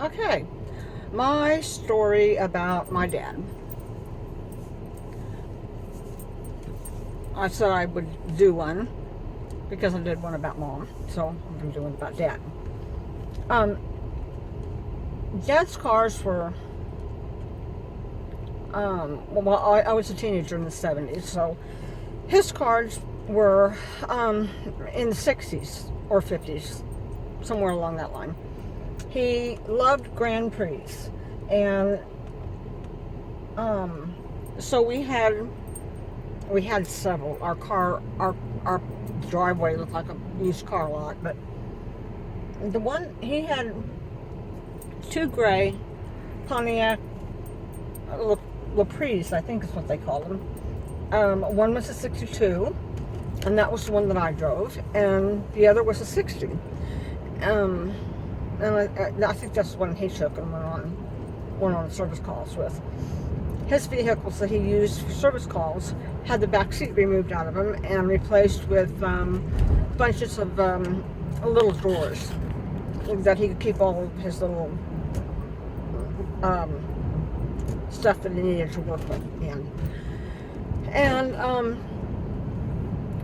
Okay, my story about my dad. I said I would do one because I did one about mom, so I'm going to do one about dad. Dad's cars were, well, I was a teenager in the 70s, so his cars were in the 60s or 50s, somewhere along that line. He loved Grand Prix, and so we had several. Our driveway looked like a used car lot, but the one he had two gray Pontiac Laprise, I think is what they call them. One was a 62, and that was the one that I drove, and the other was a 60. And I think that's the one he took and went on service calls with. His vehicles that he used for service calls had the back seat removed out of them and replaced with bunches of little drawers that he could keep all of his little stuff that he needed to work with in. And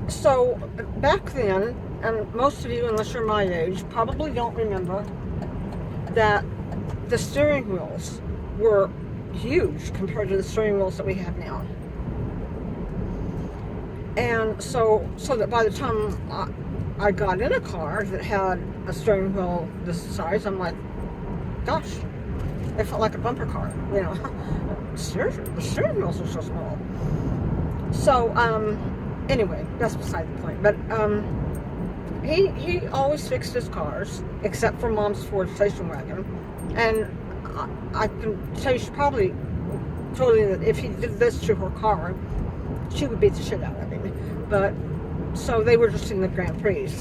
so back then, and most of you, unless you're my age, probably don't remember that the steering wheels were huge compared to the steering wheels that we have now. And so that by the time I got in a car that had a steering wheel this size, I'm like, gosh, it felt like a bumper car, you know. The steering wheels are so small. So, anyway, that's beside the point. But he always fixed his cars, except for Mom's Ford station wagon. And I can tell you, she probably told you that if he did this to her car, she would beat the shit out of him. But, so they were just in the Grand Prix.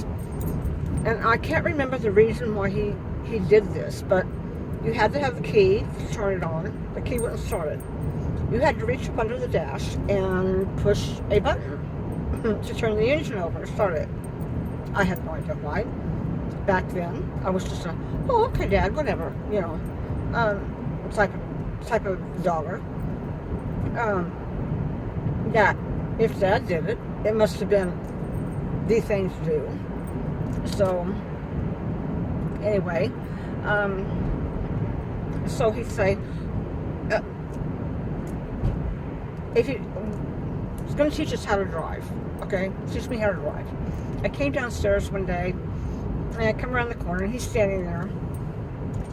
And I can't remember the reason why he did this, but you had to have the key to turn it on. The key wouldn't start it. You had to reach up under the dash and push a button to turn the engine over and start it. I had no idea why. Back then, I was just oh, okay, Dad, whatever, you know, type of dollar. Yeah, if Dad did it, it must have been the thing to do. So, anyway, so he'd say, if he's going to teach us how to drive, okay? Teach me how to drive. I came downstairs one day, and I come around the corner, and he's standing there.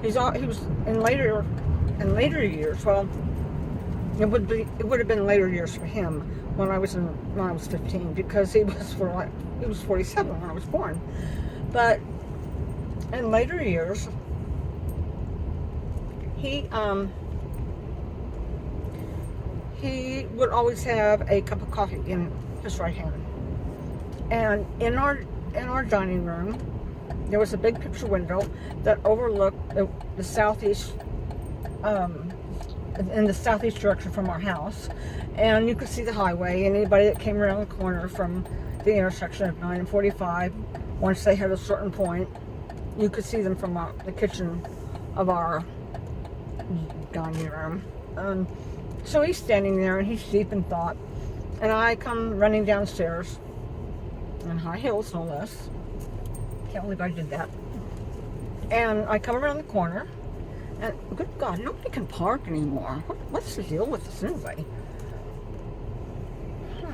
He was in later years. Well, it would have been later years for him when I was 15, because he was 47 when I was born. But in later years, he would always have a cup of coffee in his right hand. And in our dining room, there was a big picture window that overlooked the southeast, in the southeast direction from our house. And you could see the highway, and anybody that came around the corner from the intersection of 9 and 45, once they hit a certain point, you could see them from the kitchen of our dining room. So he's standing there, and he's deep in thought. And I come running downstairs, in high heels, no less. Can't believe I did that. And I come around the corner, and good God, nobody can park anymore. What's the deal with this anyway?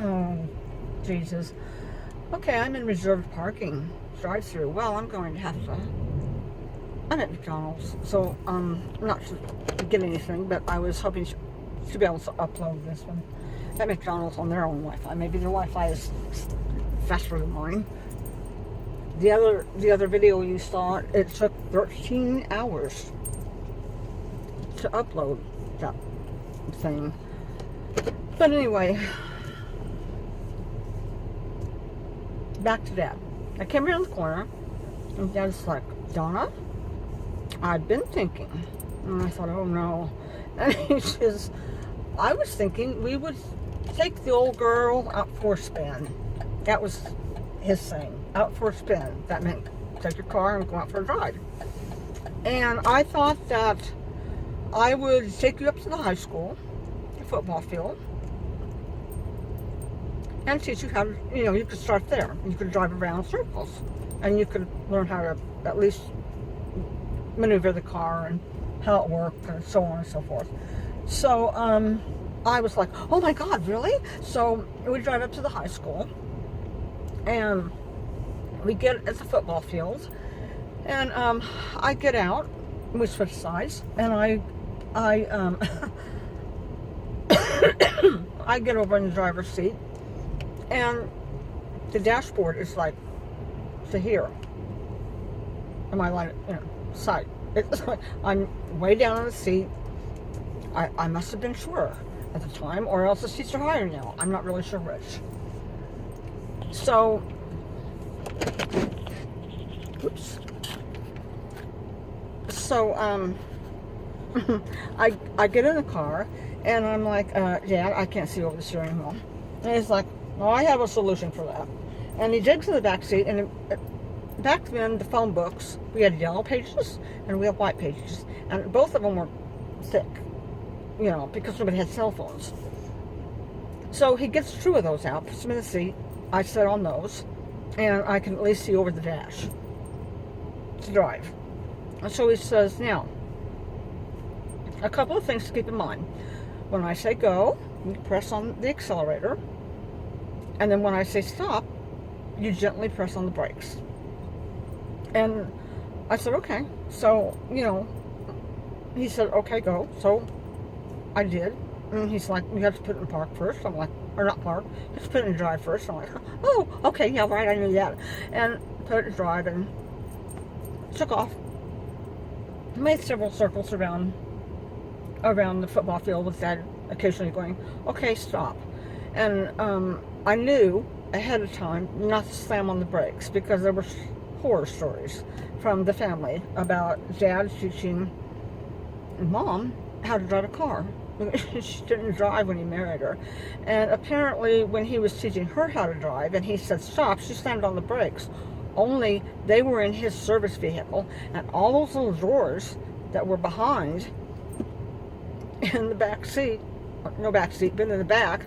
Oh, Jesus. Okay, I'm in reserved parking, drive-through. Well, I'm going to have to. I'm at McDonald's, so not to get anything, but I was hoping to be able to upload this one at McDonald's on their own Wi-Fi. Maybe their Wi-Fi is faster than mine. The other video you saw, it took 13 hours to upload that thing. But anyway, back to Dad. I came around the corner, and Dad's like, Donna, I've been thinking. And I thought, oh no. And he says, I was thinking we would take the old girl out for a spin. That was his saying, out for a spin. That meant take your car and go out for a drive. And I thought that I would take you up to the high school football field and teach you how to, you could start there. You could drive around circles and you could learn how to at least maneuver the car and how it worked and so on and so forth. So I was like, oh my God, really? So we drive up to the high school and we get at the football field and I get out, we switch sides, and I I get over in the driver's seat and the dashboard is like to here in my line, sight. It's like I'm way down on the seat. I must have been shorter at the time, or else the seats are higher now. I'm not really sure which. So, oops. So, I get in the car, and I'm like, Dad, I can't see over the steering wheel. And he's like, well, I have a solution for that. And he digs in the back seat, and back then, the phone books, we had yellow pages, and we had white pages, and both of them were thick, because nobody had cell phones. So he gets two of those out, puts them in the seat, I sit on those, and I can at least see over the dash to drive. And so he says, now, a couple of things to keep in mind. When I say go, you press on the accelerator, and then when I say stop, you gently press on the brakes. And I said, okay. So, he said, okay, go. So I did. And he's like, you have to put it in park first. I'm like, or not park, just put it in drive first. I'm like, oh, okay, yeah, right, I knew that. And put it in drive and took off. Made several circles around the football field with Dad occasionally going, okay, stop. And I knew ahead of time not to slam on the brakes because there were horror stories from the family about Dad teaching Mom how to drive a car. She didn't drive when he married her. And apparently when he was teaching her how to drive and he said stop, she slammed on the brakes. Only they were in his service vehicle and all those little drawers that were behind in the back seat, no back seat, but in the back,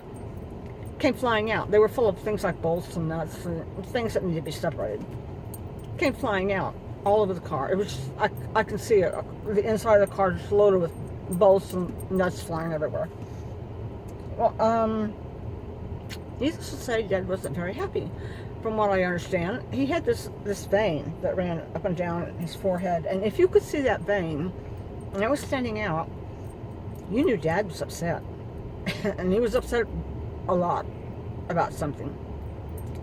came flying out. They were full of things like bolts and nuts and things that needed to be separated. Came flying out all over the car. It was, I can see it. The inside of the car just loaded with bolts and nuts flying everywhere. Well, needless to say, Dad wasn't very happy. From what I understand, he had this vein that ran up and down his forehead, and if you could see that vein, and it was standing out, you knew Dad was upset. And he was upset a lot about something.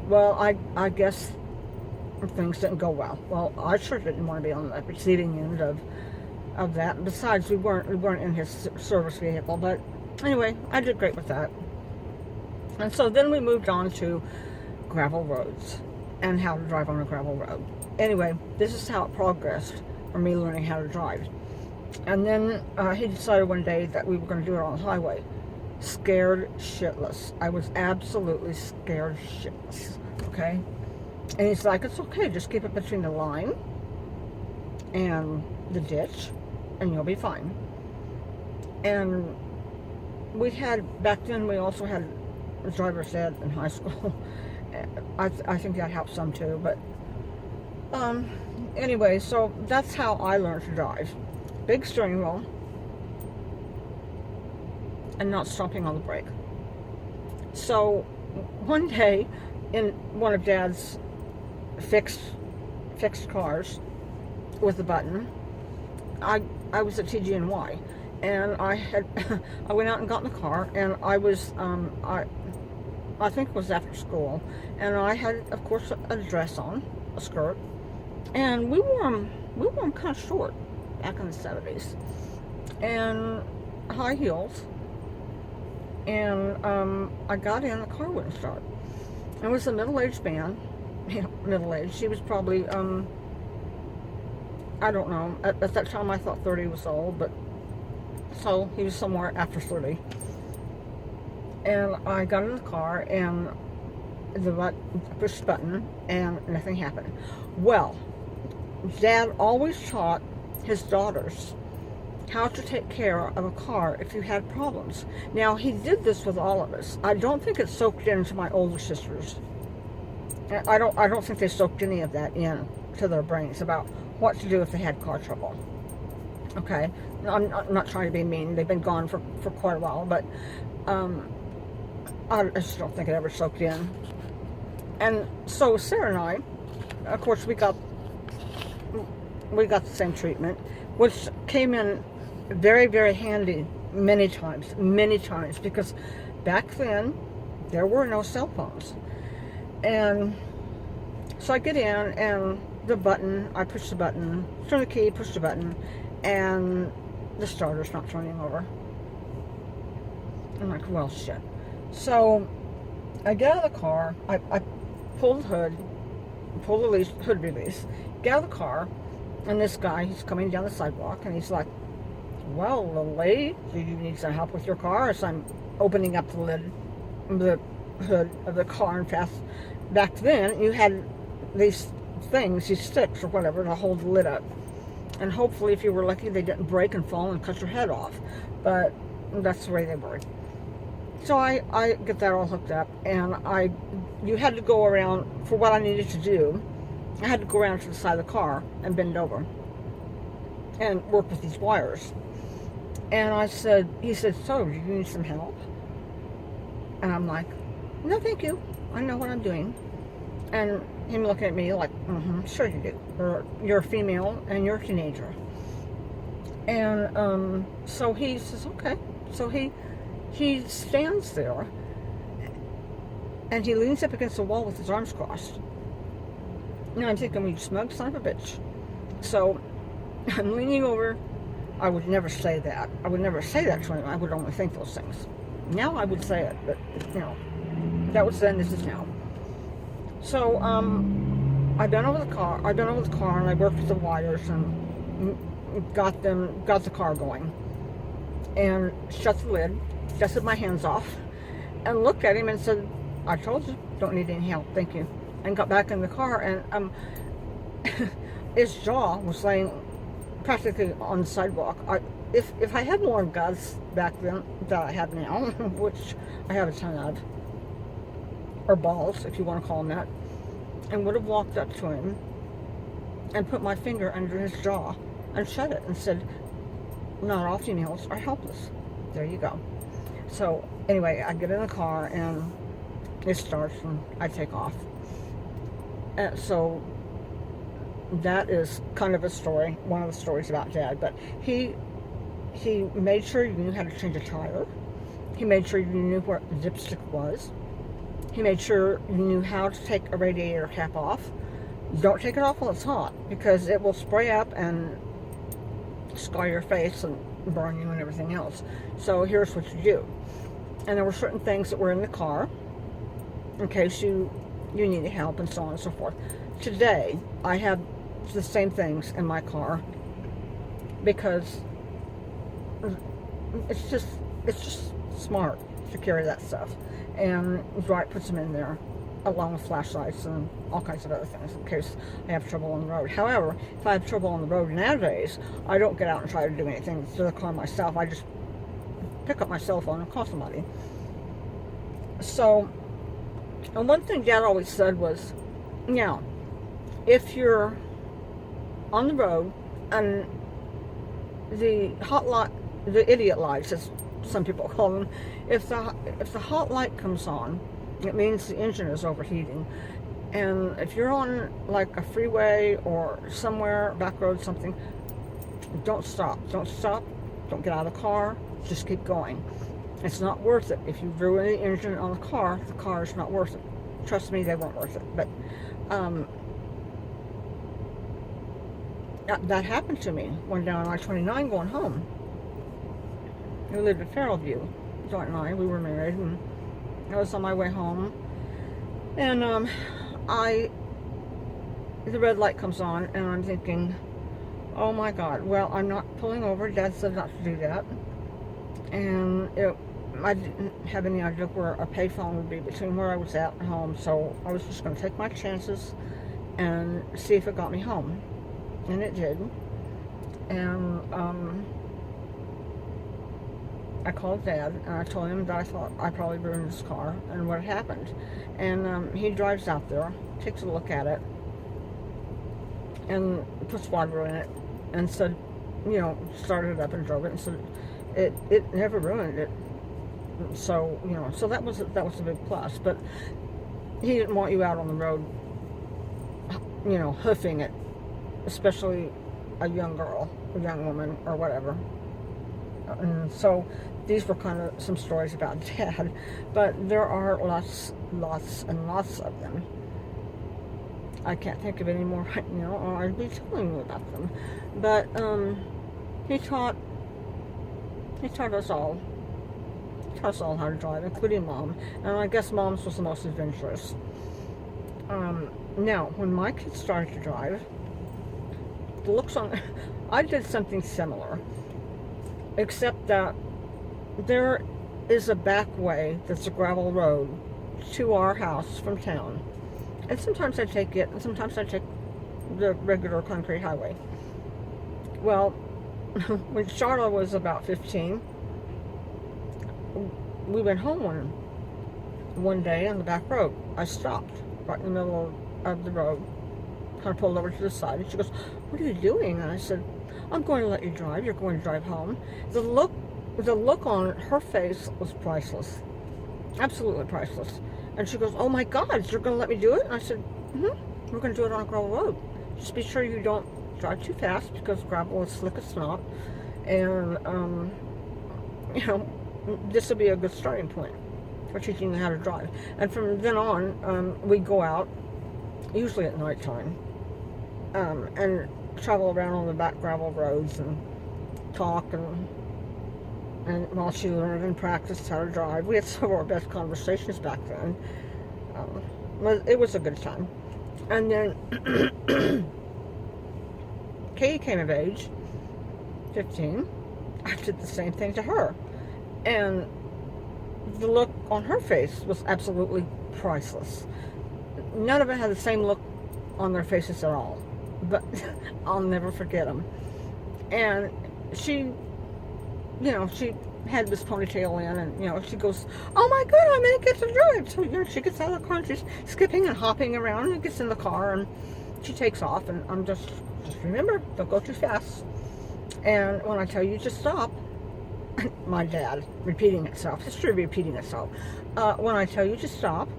Well, I guess things didn't go well. Well, I sure didn't want to be on the receiving end of that. Besides, we weren't in his service vehicle. But anyway, I did great with that. And so then we moved on to gravel roads and how to drive on a gravel road. Anyway, this is how it progressed for me learning how to drive. And then he decided one day that we were going to do it on the highway. Scared shitless. I was absolutely scared shitless. Okay? And he's like, it's okay, just keep it between the line and the ditch and you'll be fine. And we had, back then we also had a driver's ed in high school. I think that helped some too, but anyway, so that's how I learned to drive. Big steering wheel and not stomping on the brake. So one day in one of Dad's fixed cars with a button, I was at TG&Y, and I went out and got in the car, and I was I think it was after school, and I had, of course, a dress on, a skirt, and we wore them kind of short back in the 70s, and high heels, and I got in, the car wouldn't start. It was a middle-aged man, middle-aged. She was probably, I don't know, at that time I thought 30 was old, but so he was somewhere after 30. And I got in the car and pushed the button and nothing happened. Well, Dad always taught his daughters how to take care of a car if you had problems. Now, he did this with all of us. I don't think it soaked into my older sisters. I don't think they soaked any of that in to their brains about what to do if they had car trouble. Okay, I'm not trying to be mean. They've been gone for quite a while, but I just don't think it ever soaked in. And so Sarah and I, of course, we got the same treatment, which came in very, very handy many times, because back then there were no cell phones. And so I get in, and I push the button, turn the key, push the button, and the starter's not turning over. I'm like, well, shit. So I get out of the car, I pull the hood, pull the hood release, get out of the car, and this guy, he's coming down the sidewalk, and he's like, well, little lady, do you need some help with your car? As I'm opening up the hood of the car, and back then, you had these things, these sticks or whatever, to hold the lid up. And hopefully, if you were lucky, they didn't break and fall and cut your head off. But that's the way they were. So I get that all hooked up, and you had to go around, for what I needed to do, I had to go around to the side of the car and bend over and work with these wires. And he said, so, do you need some help? And I'm like, no, thank you. I know what I'm doing. And him looking at me like, sure you do. Or you're a female and you're a teenager. And so he says, okay. So he stands there, and he leans up against the wall with his arms crossed. And I'm thinking, you smug son of a bitch. So I'm leaning over. I would never say that. I would never say that to him. I would only think those things. Now I would say it, but, that was then, this is now. So, I bent over the car, and I worked with the wires and got the car going. And shut the lid, dusted my hands off, and looked at him and said, I told you, don't need any help, thank you. And got back in the car, and his jaw was laying practically on the sidewalk. If I had more guts back then that I have now, which I have a ton of, or balls, if you want to call them that, and would have walked up to him and put my finger under his jaw and shut it and said, not all females are helpless. There you go. So anyway, I get in the car, and it starts, and I take off. And so that is kind of a story, one of the stories about Dad. But he made sure you knew how to change a tire. He made sure you knew where the dipstick was. He made sure you knew how to take a radiator cap off. Don't take it off while it's hot, because it will spray up and scar your face and burn you and everything else. So here's what you do. And there were certain things that were in the car in case you needed help, and so on and so forth. Today, I have the same things in my car, because it's just smart to carry that stuff. And Dwight puts them in there, along with flashlights and all kinds of other things in case I have trouble on the road. However, if I have trouble on the road nowadays, I don't get out and try to do anything to the car myself. I just pick up my cell phone and call somebody. So, and one thing Dad always said was, if you're on the road and the idiot lights, as some people call them, if the hot light comes on, it means the engine is overheating. And if you're on like a freeway or somewhere, back road, something, don't stop. Don't get out of the car. Just keep going. It's not worth it. If you ruin the engine on the car is not worth it. Trust me, they weren't worth it. But that happened to me one day on I-29 going home. We lived at Fairview, Dwight and I. We were married, and I was on my way home, and the red light comes on, and I'm thinking, oh my God, well, I'm not pulling over. Dad said not to do that. And I didn't have any idea where a payphone would be between where I was at and home, so I was just going to take my chances and see if it got me home. And it did. And I called Dad, and I told him that I thought I probably ruined his car and what had happened. And he drives out there, takes a look at it, and puts water in it, and said, started it up and drove it, and said it never ruined it. So so that was a big plus. But he didn't want you out on the road, hoofing it, especially a young girl, a young woman, or whatever. And so these were kind of some stories about Dad, but there are lots and lots of them. I can't think of any more right now, or I'd be telling you about them. But he taught us all how to drive, including Mom. And I guess Mom's was the most adventurous. Now, when my kids started to drive, the looks on, I did something similar, except that there is a back way that's a gravel road to our house from town. And sometimes I take it, and sometimes I take the regular concrete highway. Well, when Charlotte was about 15, we went home one day on the back road. I stopped right in the middle of the road, kind of pulled over to the side, and she goes, "What are you doing?" And I said, "I'm going to let you drive. You're going to drive home." The look on her face was priceless, absolutely priceless. And she goes, "Oh my God, you're going to let me do it?" And I said, "We're going to do it on a gravel road. Just be sure you don't drive too fast, because gravel is slick as snot, and this will be a good starting point for teaching you how to drive." And from then on, we go out, usually at nighttime, and travel around on the back gravel roads and talk, and while she learned and practiced how to drive. We had some of our best conversations back then. It was a good time. And then Katie came of age, 15. I did the same thing to her. And the look on her face was absolutely priceless. None of it had the same look on their faces at all, but I'll never forget them. And she had this ponytail in, and she goes, "Oh my God, I'm gonna get to drive." So she gets out of the car, and she's skipping and hopping around, and gets in the car, and she takes off. And I'm just remember, don't go too fast. And when I tell you to stop, my dad repeating itself, history repeating itself. When I tell you to stop,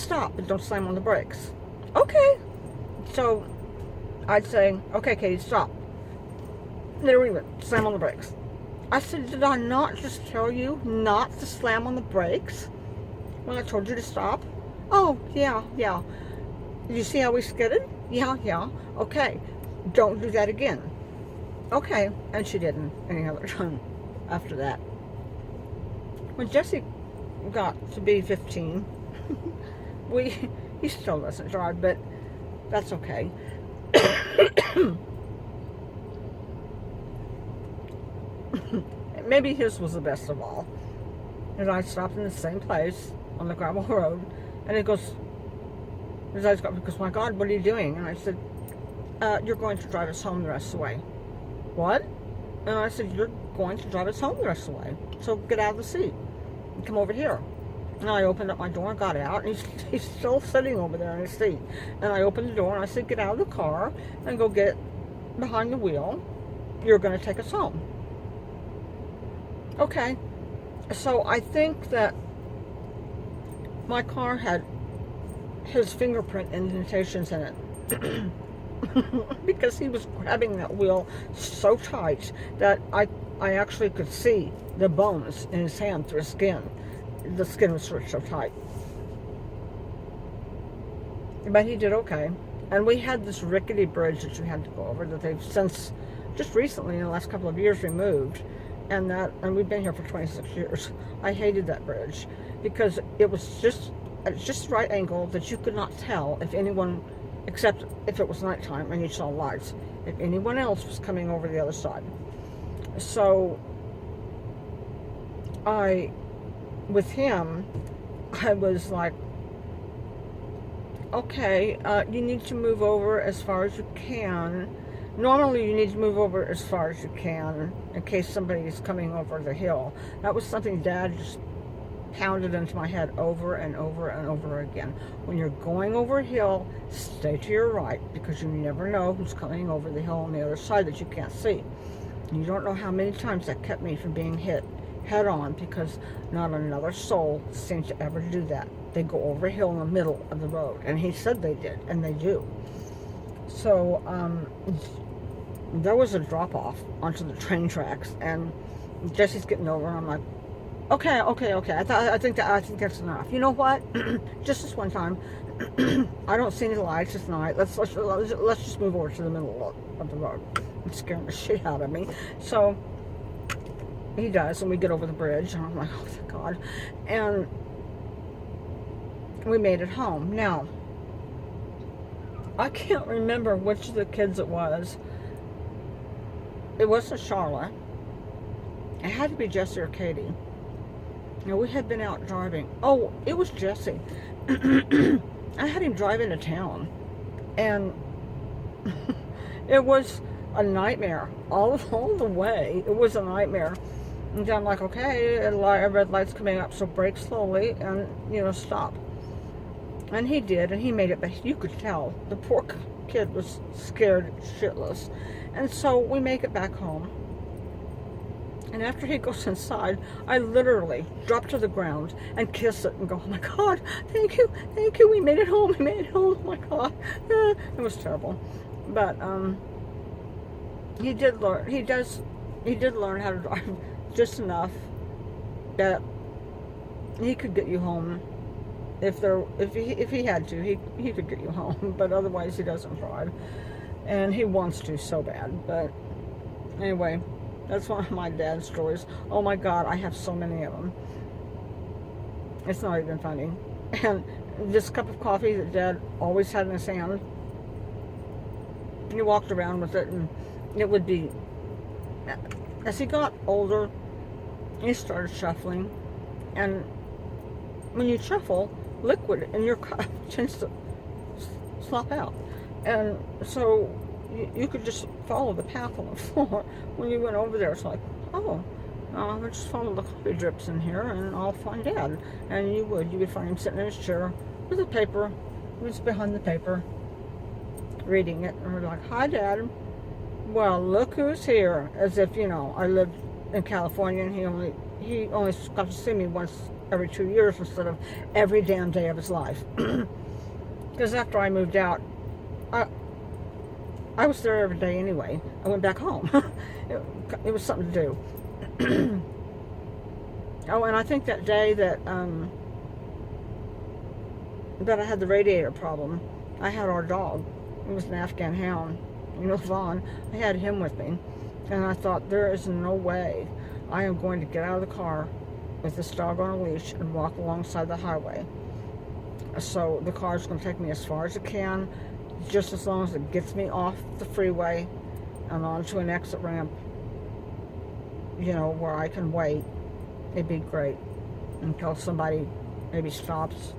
but don't slam on the brakes. Okay. So I'd say, "Okay, Katie, stop." There we went, slam on the brakes. I said, "Did I not just tell you not to slam on the brakes when I told you to stop?" "Oh, yeah. Did you see how we skidded?" Yeah. "Okay, don't do that again." "Okay." And she didn't any other time after that. When Jesse got to be 15, he still doesn't drive, but that's okay. Maybe his was the best of all. And I stopped in the same place on the gravel road, and his eyes got, because, "My God, what are you doing?" And I said, "You're going to drive us home the rest of the way." "What?" And I said, "You're going to drive us home the rest of the way. So get out of the seat and come over here." And I opened up my door and got out, and he's still sitting over there in his seat. And I opened the door and I said, "Get out of the car and go get behind the wheel. You're going to take us home." Okay. So I think that my car had his fingerprint indentations in it. Because he was grabbing that wheel so tight that I actually could see the bones in his hand through his skin. The skin was so tight. But he did okay. And we had this rickety bridge that you had to go over that they've since, just recently in the last couple of years, removed. And we've been here for 26 years. I hated that bridge because it was just at just the right angle that you could not tell if anyone, except if it was nighttime and you saw lights, if anyone else was coming over the other side. So with him, I was like, "Okay, you need to move over as far as you can, Normally, you need to move over as far as you can in case somebody is coming over the hill. That was something Dad just pounded into my head over and over and over again. When you're going over a hill, stay to your right, because you never know who's coming over the hill on the other side that you can't see. And you don't know how many times that kept me from being hit head on, because not another soul seems to ever do that. They go over a hill in the middle of the road, and he said they did, and they do. So there was a drop off onto the train tracks, and Jesse's getting over, and I'm like, okay. I think that's enough. You know what? Just this one time, I don't see any lights tonight. Let's just move over to the middle of the road. It's scaring the shit out of me. So he does, and we get over the bridge, and I'm like, oh, thank God. And we made it home. Now, I can't remember which of the kids it was. It wasn't Charlotte. It had to be Jesse or Katie. Now, we had been out driving. Oh, it was Jesse. I had him drive into town, and it was a nightmare all the way. It was a nightmare. And I'm like, okay, a red light's coming up, so brake slowly and, stop. And he did, and he made it, but you could tell the poor kid was scared shitless. And so we make it back home. And after he goes inside, I literally drop to the ground and kiss it and go, oh my God, thank you, we made it home, oh my God. It was terrible. But he did learn how to drive just enough that he could get you home. If he had to, he could get you home, but otherwise he doesn't drive. And he wants to so bad. But anyway, that's one of my dad's stories. Oh my God, I have so many of them. It's not even funny. And this cup of coffee that Dad always had in his hand, he walked around with it, and it would be, as he got older, he started shuffling. And when you shuffle, liquid in your cup tends to slop out. And so you could just follow the path on the floor. When you went over there, it's like, oh, I'll just follow the coffee drips in here, and I'll find Dad. And you would find him sitting in his chair with a paper. He was behind the paper, reading it. And we're like, hi, Dad. Well, look who's here. As if, I lived in California, and he only got to see me once every 2 years instead of every damn day of his life. Because after I moved out, I was there every day anyway. I went back home. It was something to do. Oh, and I think that day that I had the radiator problem, I had our dog. It was an Afghan hound, Vaughn. I had him with me. And I thought, there is no way I am going to get out of the car with this dog on a leash and walk alongside the highway. So the car is going to take me as far as it can, just as long as it gets me off the freeway and onto an exit ramp, where I can wait. It'd be great until somebody maybe stops,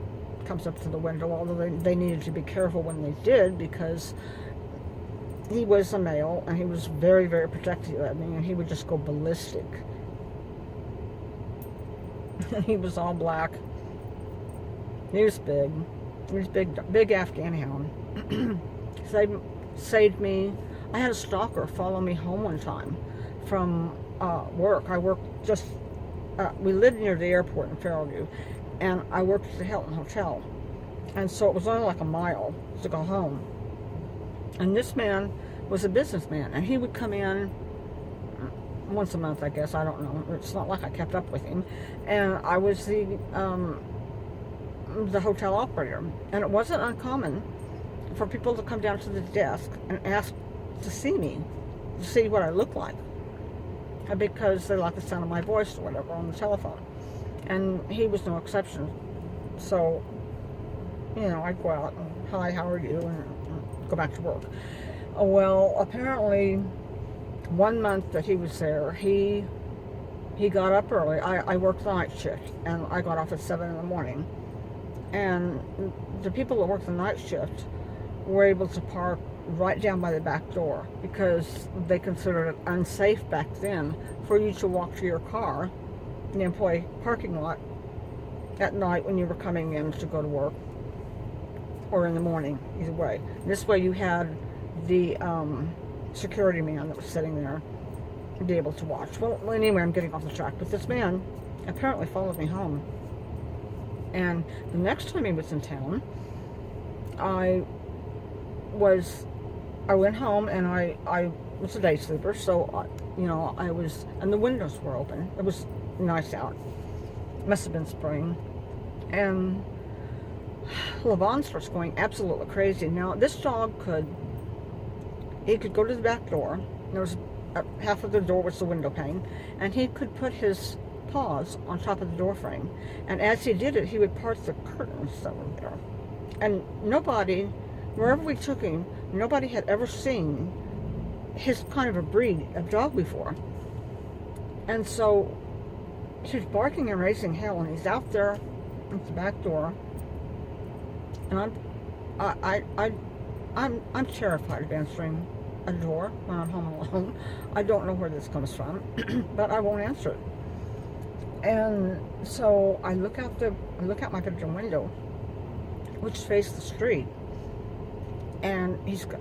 comes up to the window, although they needed to be careful when they did, because he was a male and he was very, very protective of me, and he would just go ballistic. He was all black. He was big. He was big Afghan hound. Saved me. I had a stalker follow me home one time from work. I worked we lived near the airport in Fairview, and I worked at the Hilton Hotel. And so it was only like a mile to go home. And this man was a businessman, and he would come in once a month, I guess. I don't know. It's not like I kept up with him. And I was the hotel operator. And it wasn't uncommon for people to come down to the desk and ask to see me, to see what I look like, because they like the sound of my voice or whatever on the telephone. And he was no exception. So, I'd go out and, hi, how are you? And go back to work. Well, apparently, 1 month that he was there, he got up early. I worked the night shift, and I got off at 7 in the morning. And the people that worked the night shift were able to park right down by the back door because they considered it unsafe back then for you to walk to your car in the employee parking lot at night when you were coming in to go to work, or in the morning, either way. This way you had the security man that was sitting there to be able to watch. Well, anyway, I'm getting off the track, but this man apparently followed me home. And the next time he was in town, I went home, and I was a day sleeper, so I was, and the windows were open. It was nice out. Must have been spring. And Levon starts going absolutely crazy. Now, this dog could go to the back door. There was half of the door was the window pane, and he could put his paws on top of the door frame. And as he did it, he would part the curtains that were there. And nobody, wherever we took him, nobody had ever seen his kind of a breed of dog before. And so he's barking and raising hell, and he's out there at the back door. And I'm terrified of answering a door when I'm home alone. I don't know where this comes from, but I won't answer it. And so I look out my bedroom window, which faces the street, and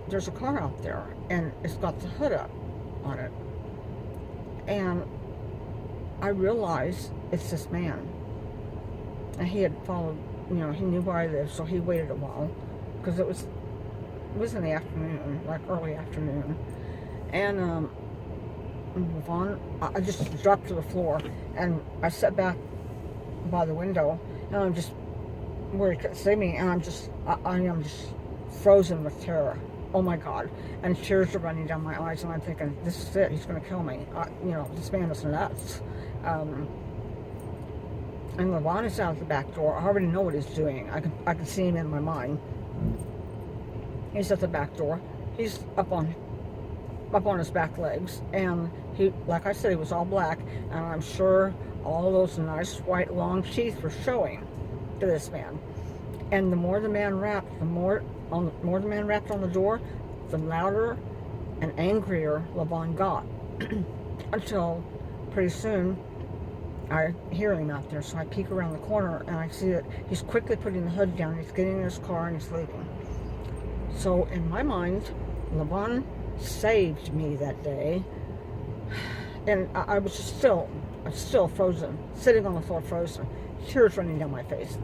there's a car out there, and it's got the hood up on it, and I realize it's this man, and he had followed. He knew where I lived, so he waited a while, because it was in the afternoon, like early afternoon, and I just dropped to the floor, and I sat back by the window, and I'm just where he couldn't see me, and I am just frozen with terror. Oh my God! And tears are running down my eyes, and I'm thinking, this is it. He's going to kill me. This man is nuts. And Levon is out the back door. I already know what he's doing. I can see him in my mind. He's at the back door. He's up on his back legs, and he, like I said, he was all black, and I'm sure all those nice white long teeth were showing to this man. And the more the man rapped, the more the man rapped on the door, the louder and angrier Levon got, until pretty soon I hear him out there. So I peek around the corner, and I see that he's quickly putting the hood down. He's getting in his car, and he's leaving. So in my mind, Levon saved me that day, and I was still frozen, sitting on the floor frozen, tears running down my face.